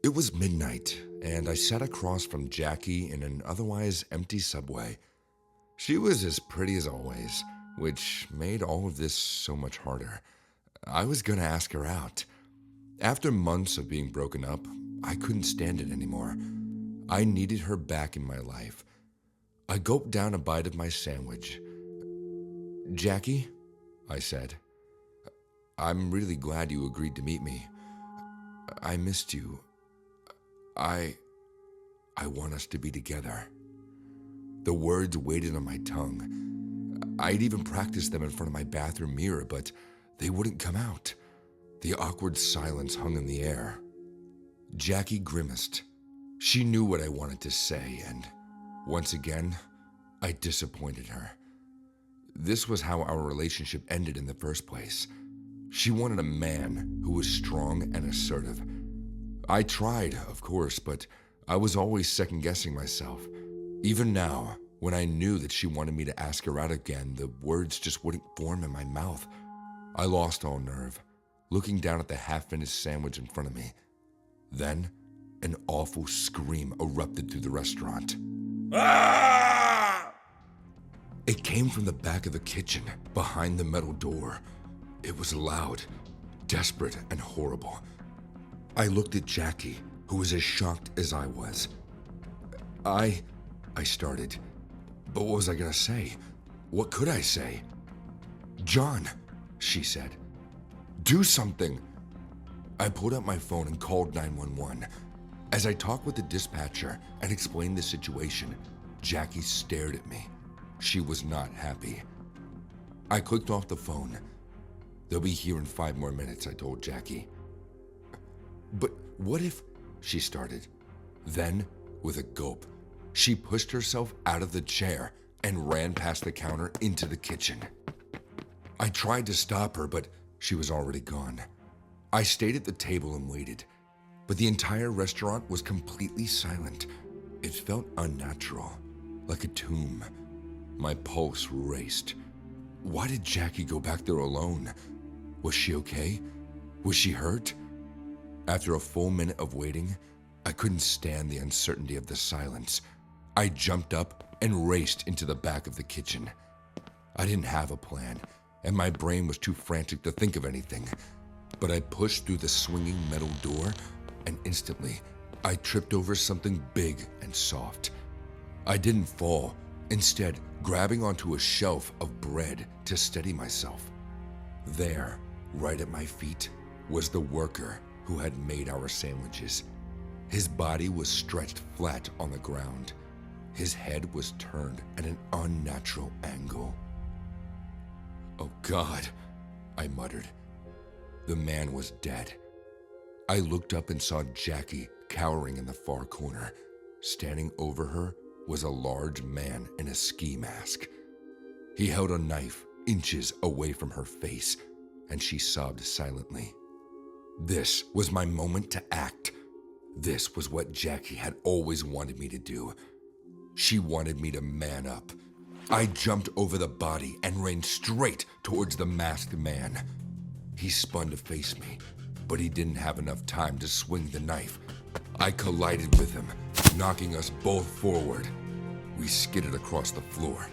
It was midnight, and I sat across from Jackie in an otherwise empty subway. She was as pretty as always, which made all of this so much harder. I was gonna ask her out. After months of being broken up, I couldn't stand it anymore. I needed her back in my life. I gulped down a bite of my sandwich. "Jackie," I said, "I'm really glad you agreed to meet me. I missed you. I want us to be together." The words waited on my tongue. I'd even practiced them in front of my bathroom mirror, but they wouldn't come out. The awkward silence hung in the air. Jackie grimaced. She knew what I wanted to say, and once again, I disappointed her. This was how our relationship ended in the first place. She wanted a man who was strong and assertive. I tried, of course, but I was always second-guessing myself. Even now, when I knew that she wanted me to ask her out again, the words just wouldn't form in my mouth. I lost all nerve, looking down at the half-finished sandwich in front of me. Then, an awful scream erupted through the restaurant. Ah! It came from the back of the kitchen, behind the metal door. It was loud, desperate, and horrible. I looked at Jackie, who was as shocked as I was. I started. But what was I gonna say? What could I say? "John," she said, "do something." I pulled out my phone and called 911. As I talked with the dispatcher and explained the situation, Jackie stared at me. She was not happy. I clicked off the phone. "They'll be here in 5 more minutes," I told Jackie. "But what if—" she started. Then, with a gulp, she pushed herself out of the chair and ran past the counter into the kitchen. I tried to stop her, but she was already gone. I stayed at the table and waited, but the entire restaurant was completely silent. It felt unnatural, like a tomb. My pulse raced. Why did Jackie go back there alone? Was she okay? Was she hurt? After a full minute of waiting, I couldn't stand the uncertainty of the silence. I jumped up and raced into the back of the kitchen. I didn't have a plan, and my brain was too frantic to think of anything. But I pushed through the swinging metal door, and instantly, I tripped over something big and soft. I didn't fall, instead grabbing onto a shelf of bread to steady myself. There, right at my feet, was the worker who had made our sandwiches. His body was stretched flat on the ground. His head was turned at an unnatural angle. "Oh God," I muttered. The man was dead. I looked up and saw Jackie cowering in the far corner. Standing over her was a large man in a ski mask. He held a knife inches away from her face, and she sobbed silently. This was my moment to act. This was what Jackie had always wanted me to do. She wanted me to man up. I jumped over the body and ran straight towards the masked man. He spun to face me, but he didn't have enough time to swing the knife. I collided with him, knocking us both forward. We skidded across the floor.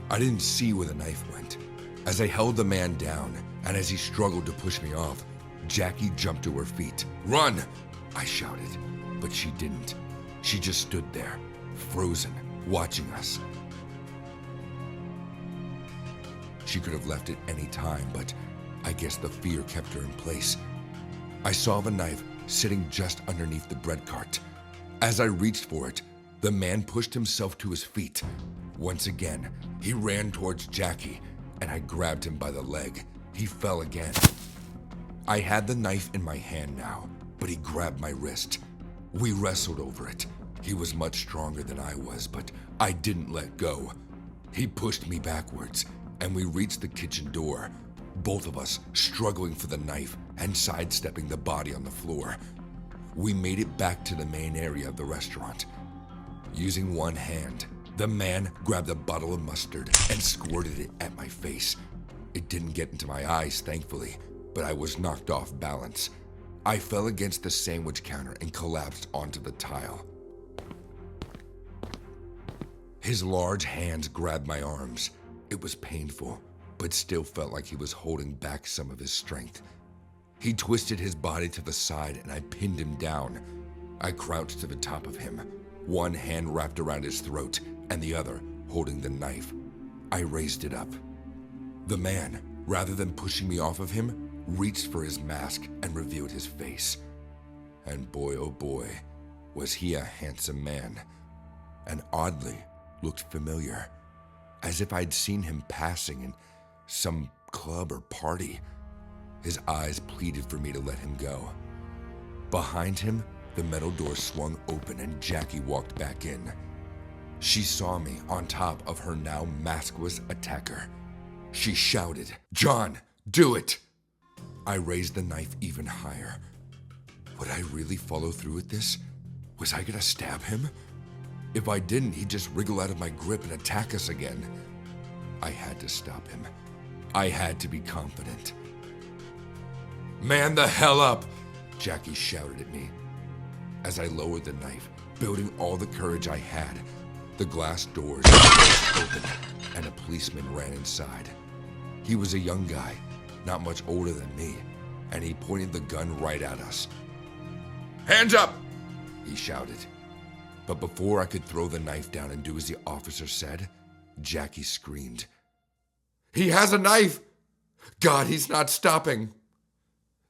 I didn't see where the knife went. As I held the man down, and as he struggled to push me off, Jackie jumped to her feet. "Run!" I shouted, but she didn't. She just stood there, frozen, watching us. She could have left at any time, but I guess the fear kept her in place. I saw the knife sitting just underneath the bread cart. As I reached for it, the man pushed himself to his feet. Once again, he ran towards Jackie, and I grabbed him by the leg. He fell again. I had the knife in my hand now, but he grabbed my wrist. We wrestled over it. He was much stronger than I was, but I didn't let go. He pushed me backwards, and we reached the kitchen door, both of us struggling for the knife and sidestepping the body on the floor. We made it back to the main area of the restaurant. Using one hand, the man grabbed a bottle of mustard and squirted it at my face. It didn't get into my eyes, thankfully, but I was knocked off balance. I fell against the sandwich counter and collapsed onto the tile. His large hands grabbed my arms. It was painful, but still felt like he was holding back some of his strength. He twisted his body to the side and I pinned him down. I crouched to the top of him, one hand wrapped around his throat and the other holding the knife. I raised it up. The man, rather than pushing me off of him, reached for his mask and revealed his face. And boy, oh boy, was he a handsome man. And oddly, looked familiar, as if I'd seen him passing in some club or party. His eyes pleaded for me to let him go. Behind him, the metal door swung open and Jackie walked back in. She saw me on top of her now maskless attacker. She shouted, "John, do it!" I raised the knife even higher. Would I really follow through with this? Was I gonna stab him? If I didn't, he'd just wriggle out of my grip and attack us again. I had to stop him. I had to be confident. "Man the hell up!" Jackie shouted at me. As I lowered the knife, building all the courage I had, the glass doors burst open and a policeman ran inside. He was a young guy, not much older than me, and he pointed the gun right at us. "Hands up!" he shouted. But before I could throw the knife down and do as the officer said, Jackie screamed, "He has a knife! God, he's not stopping!"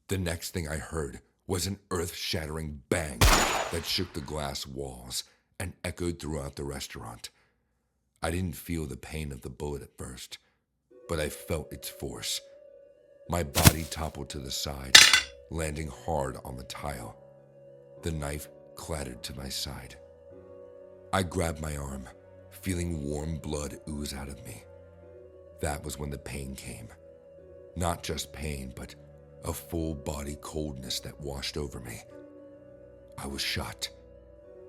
The next thing I heard was an earth-shattering bang that shook the glass walls and echoed throughout the restaurant. I didn't feel the pain of the bullet at first, but I felt its force. My body toppled to the side, landing hard on the tile. The knife clattered to my side. I grabbed my arm, feeling warm blood ooze out of me. That was when the pain came. Not just pain, but a full body coldness that washed over me. I was shot.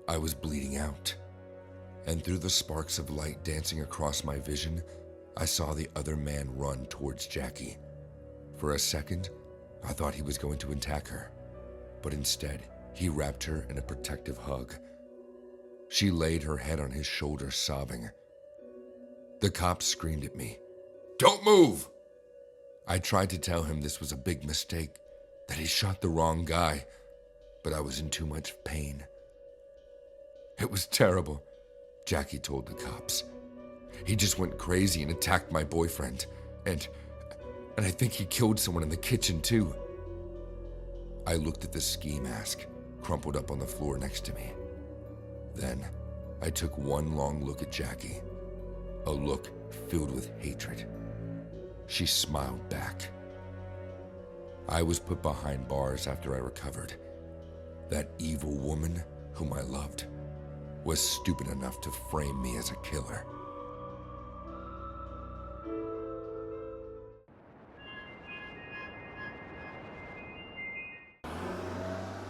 I was bleeding out. And through the sparks of light dancing across my vision, I saw the other man run towards Jackie. For a second, I thought he was going to attack her, but instead, he wrapped her in a protective hug. She laid her head on his shoulder, sobbing. The cop screamed at me, "Don't move!" I tried to tell him this was a big mistake, that he shot the wrong guy, but I was in too much pain. "It was terrible," Jackie told the cops. "He just went crazy and attacked my boyfriend, and I think he killed someone in the kitchen too." I looked at the ski mask, crumpled up on the floor next to me. Then, I took one long look at Jackie, a look filled with hatred. She smiled back. I was put behind bars after I recovered. That evil woman, whom I loved, was stupid enough to frame me as a killer.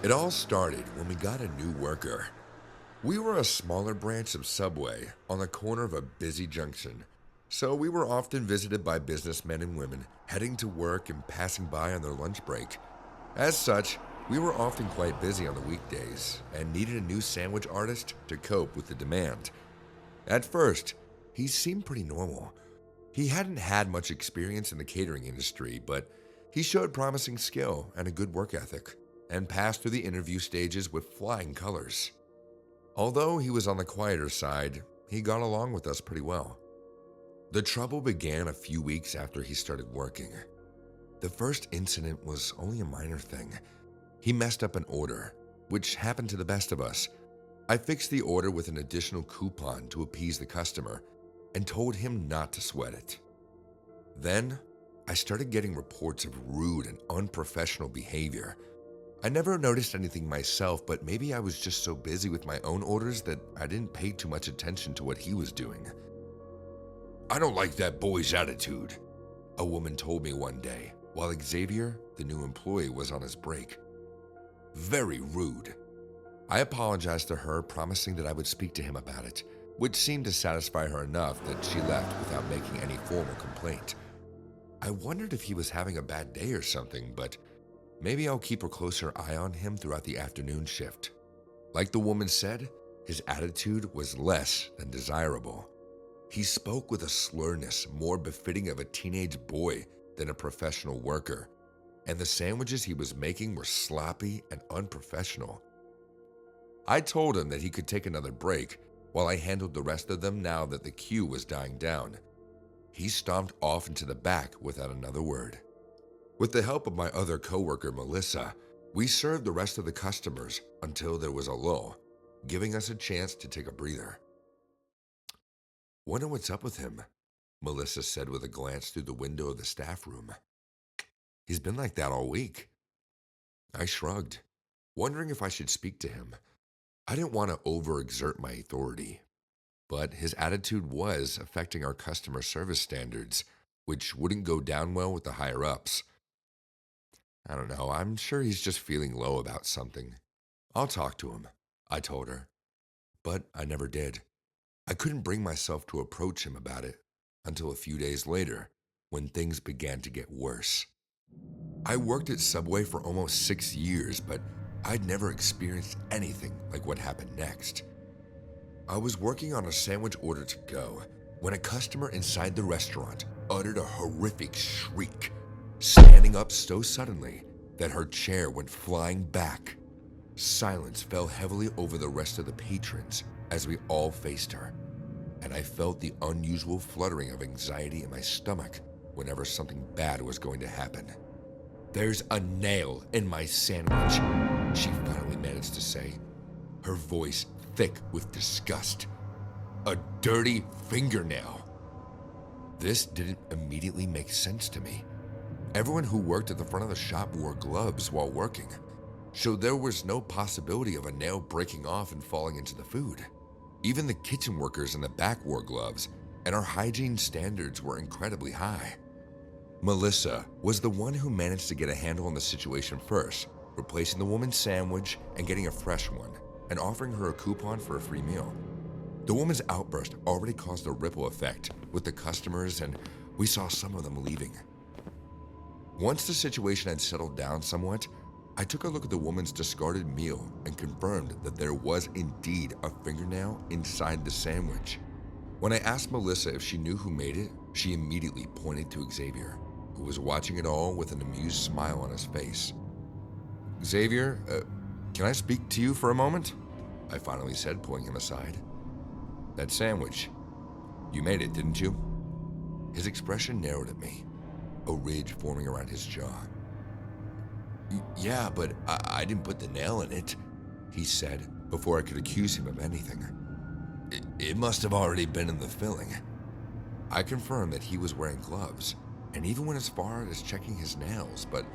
It all started when we got a new worker. We were a smaller branch of Subway on the corner of a busy junction, so we were often visited by businessmen and women heading to work and passing by on their lunch break. As such, we were often quite busy on the weekdays and needed a new sandwich artist to cope with the demand. At first, he seemed pretty normal. He hadn't had much experience in the catering industry, but he showed promising skill and a good work ethic, and passed through the interview stages with flying colors. Although he was on the quieter side, he got along with us pretty well. The trouble began a few weeks after he started working. The first incident was only a minor thing. He messed up an order, which happened to the best of us. I fixed the order with an additional coupon to appease the customer and told him not to sweat it. Then, I started getting reports of rude and unprofessional behavior. I never noticed anything myself, but maybe I was just so busy with my own orders that I didn't pay too much attention to what he was doing. "I don't like that boy's attitude," a woman told me one day, while Xavier, the new employee, was on his break. "Very rude." I apologized to her, promising that I would speak to him about it, which seemed to satisfy her enough that she left without making any formal complaint. I wondered if he was having a bad day or something, but Maybe I'll keep a closer eye on him throughout the afternoon shift. Like the woman said, his attitude was less than desirable. He spoke with a slurriness more befitting of a teenage boy than a professional worker, and the sandwiches he was making were sloppy and unprofessional. I told him that he could take another break while I handled the rest of them now that the queue was dying down. He stomped off into the back without another word. With the help of my other coworker, Melissa, we served the rest of the customers until there was a lull, giving us a chance to take a breather. "Wonder what's up with him," Melissa said with a glance through the window of the staff room. "He's been like that all week." I shrugged, wondering if I should speak to him. I didn't want to overexert my authority, but his attitude was affecting our customer service standards, which wouldn't go down well with the higher-ups. "I don't know, I'm sure he's just feeling low about something. I'll talk to him," I told her. But I never did. I couldn't bring myself to approach him about it until a few days later, when things began to get worse. I worked at Subway for almost 6 years, but I'd never experienced anything like what happened next. I was working on a sandwich order to go when a customer inside the restaurant uttered a horrific shriek, standing up so suddenly that her chair went flying back. Silence fell heavily over the rest of the patrons as we all faced her, and I felt the unusual fluttering of anxiety in my stomach whenever something bad was going to happen. "There's a nail in my sandwich," she finally managed to say, her voice thick with disgust. "A dirty fingernail." This didn't immediately make sense to me. Everyone who worked at the front of the shop wore gloves while working, so there was no possibility of a nail breaking off and falling into the food. Even the kitchen workers in the back wore gloves, and our hygiene standards were incredibly high. Melissa was the one who managed to get a handle on the situation first, replacing the woman's sandwich and getting a fresh one, and offering her a coupon for a free meal. The woman's outburst already caused a ripple effect with the customers, and we saw some of them leaving. Once the situation had settled down somewhat, I took a look at the woman's discarded meal and confirmed that there was indeed a fingernail inside the sandwich. When I asked Melissa if she knew who made it, she immediately pointed to Xavier, who was watching it all with an amused smile on his face. "Xavier, can I speak to you for a moment?" I finally said, pulling him aside. "That sandwich, you made it, didn't you?" His expression narrowed at me, a ridge forming around his jaw. "Yeah, but I didn't put the nail in it," he said before I could accuse him of anything. It must have already been in the filling." I confirmed that he was wearing gloves, and even went as far as checking his nails, but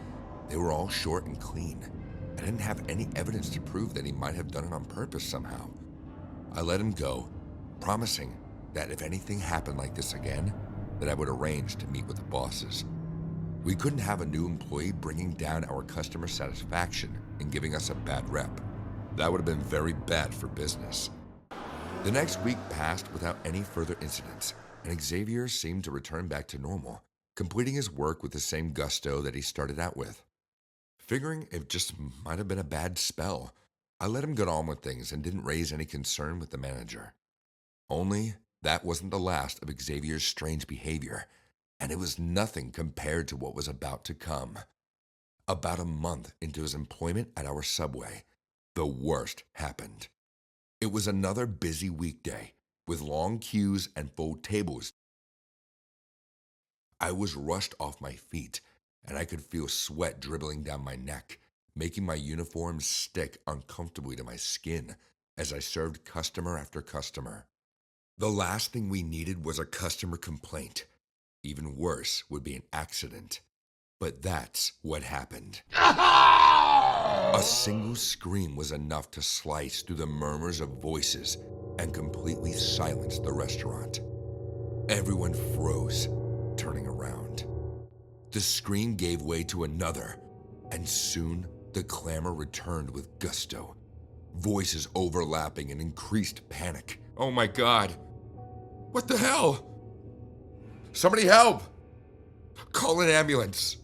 they were all short and clean. I didn't have any evidence to prove that he might have done it on purpose somehow. I let him go, promising that if anything happened like this again, that I would arrange to meet with the bosses. We couldn't have a new employee bringing down our customer satisfaction and giving us a bad rep. That would have been very bad for business. The next week passed without any further incidents, and Xavier seemed to return back to normal, completing his work with the same gusto that he started out with. Figuring it just might have been a bad spell, I let him get on with things and didn't raise any concern with the manager. Only that wasn't the last of Xavier's strange behavior, and it was nothing compared to what was about to come. About a month into his employment at our Subway, the worst happened. It was another busy weekday, with long queues and full tables. I was rushed off my feet, and I could feel sweat dribbling down my neck, making my uniform stick uncomfortably to my skin as I served customer after customer. The last thing we needed was a customer complaint. Even worse would be an accident. But that's what happened. A single scream was enough to slice through the murmurs of voices and completely silence the restaurant. Everyone froze, turning around. The scream gave way to another, and soon the clamor returned with gusto, voices overlapping in increased panic. "Oh my God! What the hell? Somebody help! Call an ambulance!"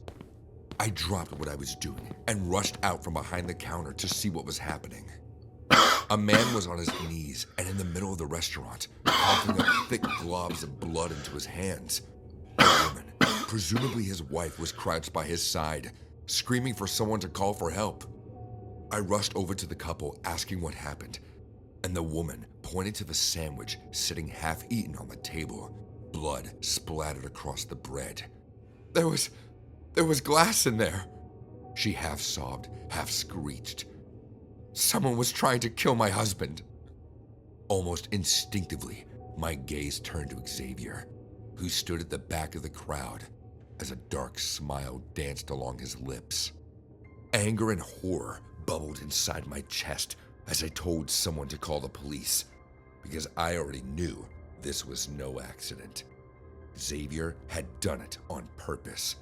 I dropped what I was doing and rushed out from behind the counter to see what was happening. A man was on his knees and in the middle of the restaurant, coughing up thick globs of blood into his hands. A woman, presumably his wife, was crouched by his side, screaming for someone to call for help. I rushed over to the couple, asking what happened, and the woman pointed to the sandwich sitting half-eaten on the table, blood splattered across the bread. There was glass in there. She half sobbed, half screeched. Someone was trying to kill my husband. Almost instinctively, my gaze turned to Xavier, who stood at the back of the crowd as a dark smile danced along his lips. Anger and horror bubbled inside my chest as I told someone to call the police, because I already knew this was no accident. Xavier had done it on purpose.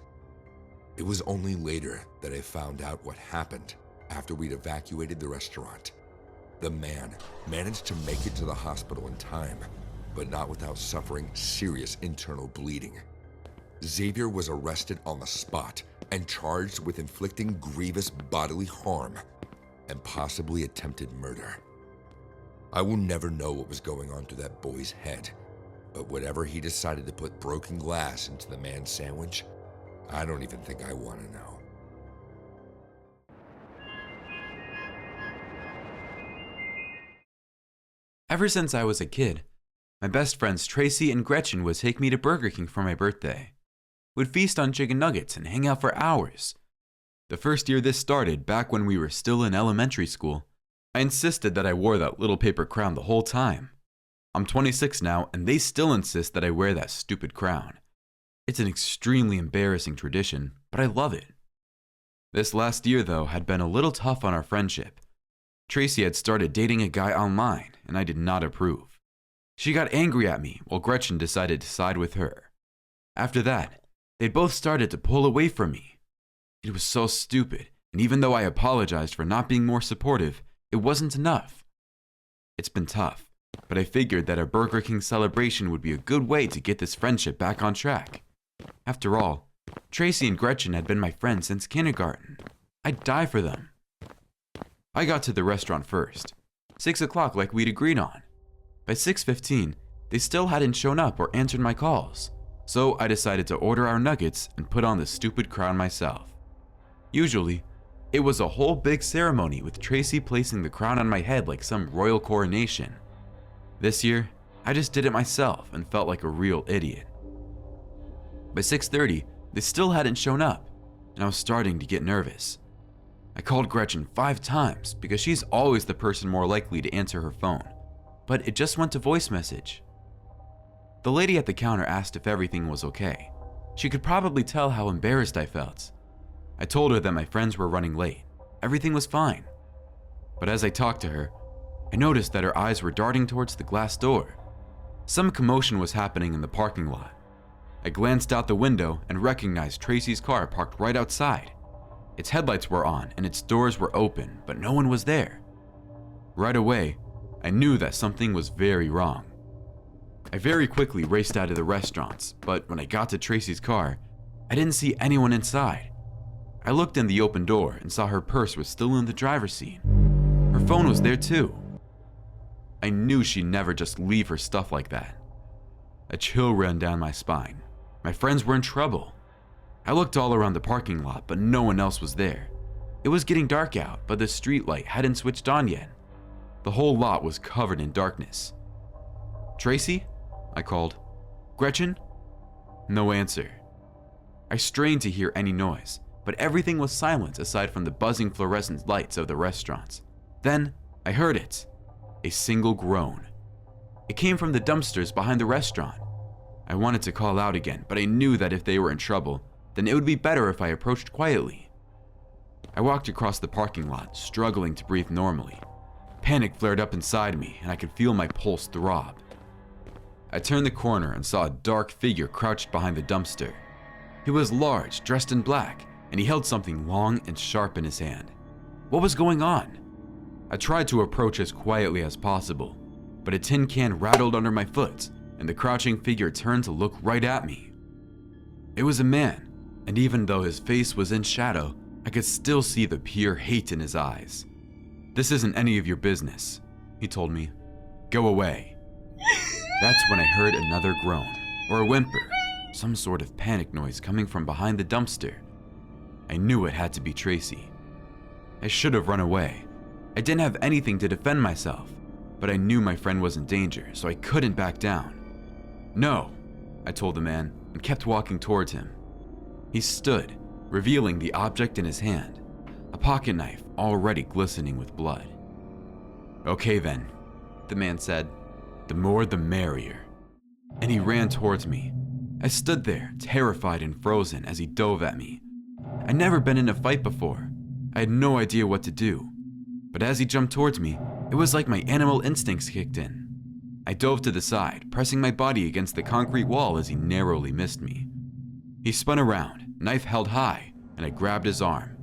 It was only later that I found out what happened after we'd evacuated the restaurant. The man managed to make it to the hospital in time, but not without suffering serious internal bleeding. Xavier was arrested on the spot and charged with inflicting grievous bodily harm and possibly attempted murder. I will never know what was going on through that boy's head, but whatever he decided to put broken glass into the man's sandwich, I don't even think I want to know. Ever since I was a kid, my best friends Tracy and Gretchen would take me to Burger King for my birthday. We'd feast on chicken nuggets and hang out for hours. The first year this started, back when we were still in elementary school, I insisted that I wore that little paper crown the whole time. I'm 26 now, and they still insist that I wear that stupid crown. It's an extremely embarrassing tradition, but I love it. This last year, though, had been a little tough on our friendship. Tracy had started dating a guy online, and I did not approve. She got angry at me, while Gretchen decided to side with her. After that, they both started to pull away from me. It was so stupid, and even though I apologized for not being more supportive, it wasn't enough. It's been tough, but I figured that a Burger King celebration would be a good way to get this friendship back on track. After all, Tracy and Gretchen had been my friends since kindergarten. I'd die for them. I got to the restaurant first, 6 o'clock like we'd agreed on. By 6:15, they still hadn't shown up or answered my calls, so I decided to order our nuggets and put on the stupid crown myself. Usually, it was a whole big ceremony with Tracy placing the crown on my head like some royal coronation. This year, I just did it myself and felt like a real idiot. By 6:30, they still hadn't shown up, and I was starting to get nervous. I called Gretchen 5 times because she's always the person more likely to answer her phone, but it just went to voice message. The lady at the counter asked if everything was okay. She could probably tell how embarrassed I felt. I told her that my friends were running late. Everything was fine. But as I talked to her, I noticed that her eyes were darting towards the glass door. Some commotion was happening in the parking lot. I glanced out the window and recognized Tracy's car parked right outside. Its headlights were on and its doors were open, but no one was there. Right away, I knew that something was very wrong. I very quickly raced out of the restaurants, but when I got to Tracy's car, I didn't see anyone inside. I looked in the open door and saw her purse was still in the driver's seat. Her phone was there too. I knew she'd never just leave her stuff like that. A chill ran down my spine. My friends were in trouble. I looked all around the parking lot, but no one else was there. It was getting dark out, but the street light hadn't switched on yet. The whole lot was covered in darkness. "Tracy?" I called. "Gretchen?" No answer. I strained to hear any noise, but everything was silent aside from the buzzing fluorescent lights of the restaurants. Then I heard it. A single groan. It came from the dumpsters behind the restaurant. I wanted to call out again, but I knew that if they were in trouble, then it would be better if I approached quietly. I walked across the parking lot, struggling to breathe normally. Panic flared up inside me, and I could feel my pulse throb. I turned the corner and saw a dark figure crouched behind the dumpster. He was large, dressed in black, and he held something long and sharp in his hand. What was going on? I tried to approach as quietly as possible, but a tin can rattled under my foot, and the crouching figure turned to look right at me. It was a man, And even though his face was in shadow, I could still see the pure hate in his eyes. "This isn't any of your business," he told me. "Go away." That's when I heard another groan, or a whimper, some sort of panic noise coming from behind the dumpster. I knew it had to be Tracy. I should have run away. I didn't have anything to defend myself, but I knew my friend was in danger, so I couldn't back down. "No," I told the man, and kept walking towards him. He stood, revealing the object in his hand, a pocket knife already glistening with blood. "Okay then," the man said. "The more the merrier." And he ran towards me. I stood there, terrified and frozen as he dove at me. I'd never been in a fight before. I had no idea what to do. But as he jumped towards me, it was like my animal instincts kicked in. I dove to the side, pressing my body against the concrete wall as he narrowly missed me. He spun around, knife held high, and I grabbed his arm.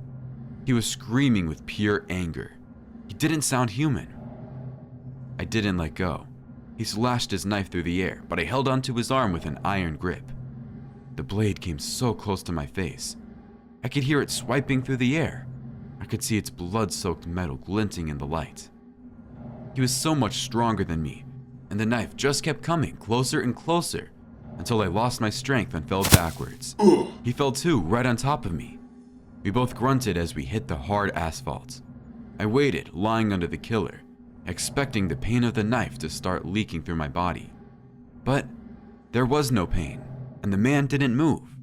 He was screaming with pure anger. He didn't sound human. I didn't let go. He slashed his knife through the air, but I held onto his arm with an iron grip. The blade came so close to my face. I could hear it swiping through the air. I could see its blood-soaked metal glinting in the light. He was so much stronger than me, and the knife just kept coming closer and closer until I lost my strength and fell backwards. He fell too, right on top of me. We both grunted as we hit the hard asphalt. I waited, lying under the killer, expecting the pain of the knife to start leaking through my body. But there was no pain, and the man didn't move.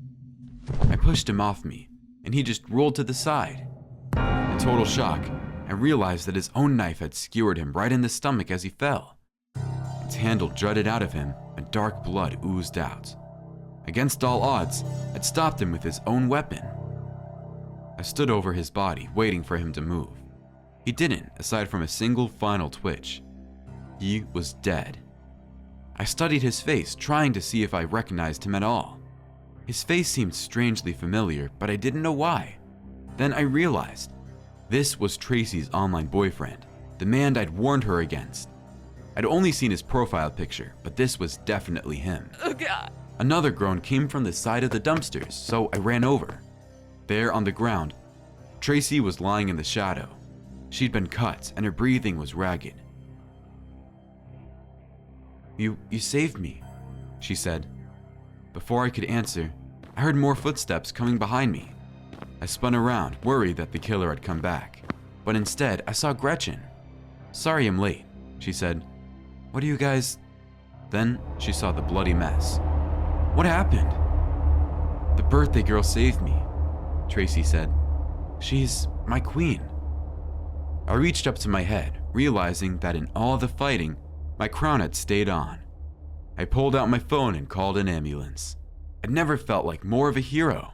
I pushed him off me, and he just rolled to the side. In total shock, I realized that his own knife had skewered him right in the stomach as he fell. Its handle jutted out of him, and dark blood oozed out. Against all odds, I'd stopped him with his own weapon. I stood over his body, waiting for him to move. He didn't, aside from a single final twitch. He was dead. I studied his face, trying to see if I recognized him at all. His face seemed strangely familiar, but I didn't know why. Then I realized this was Tracy's online boyfriend, the man I'd warned her against. I'd only seen his profile picture, but this was definitely him. Oh God. Another groan came from the side of the dumpsters, so I ran over. There on the ground, Tracy was lying in the shadow. She'd been cut, and her breathing was ragged. You saved me," she said. Before I could answer, I heard more footsteps coming behind me. I spun around, worried that the killer had come back, but instead I saw Gretchen. "Sorry I'm late," she said. "What are you guys—" Then she saw the bloody mess. "What happened?" "The birthday girl saved me," Tracy said. "She's my queen." I reached up to my head, realizing that in all the fighting, my crown had stayed on. I pulled out my phone and called an ambulance. I'd never felt like more of a hero.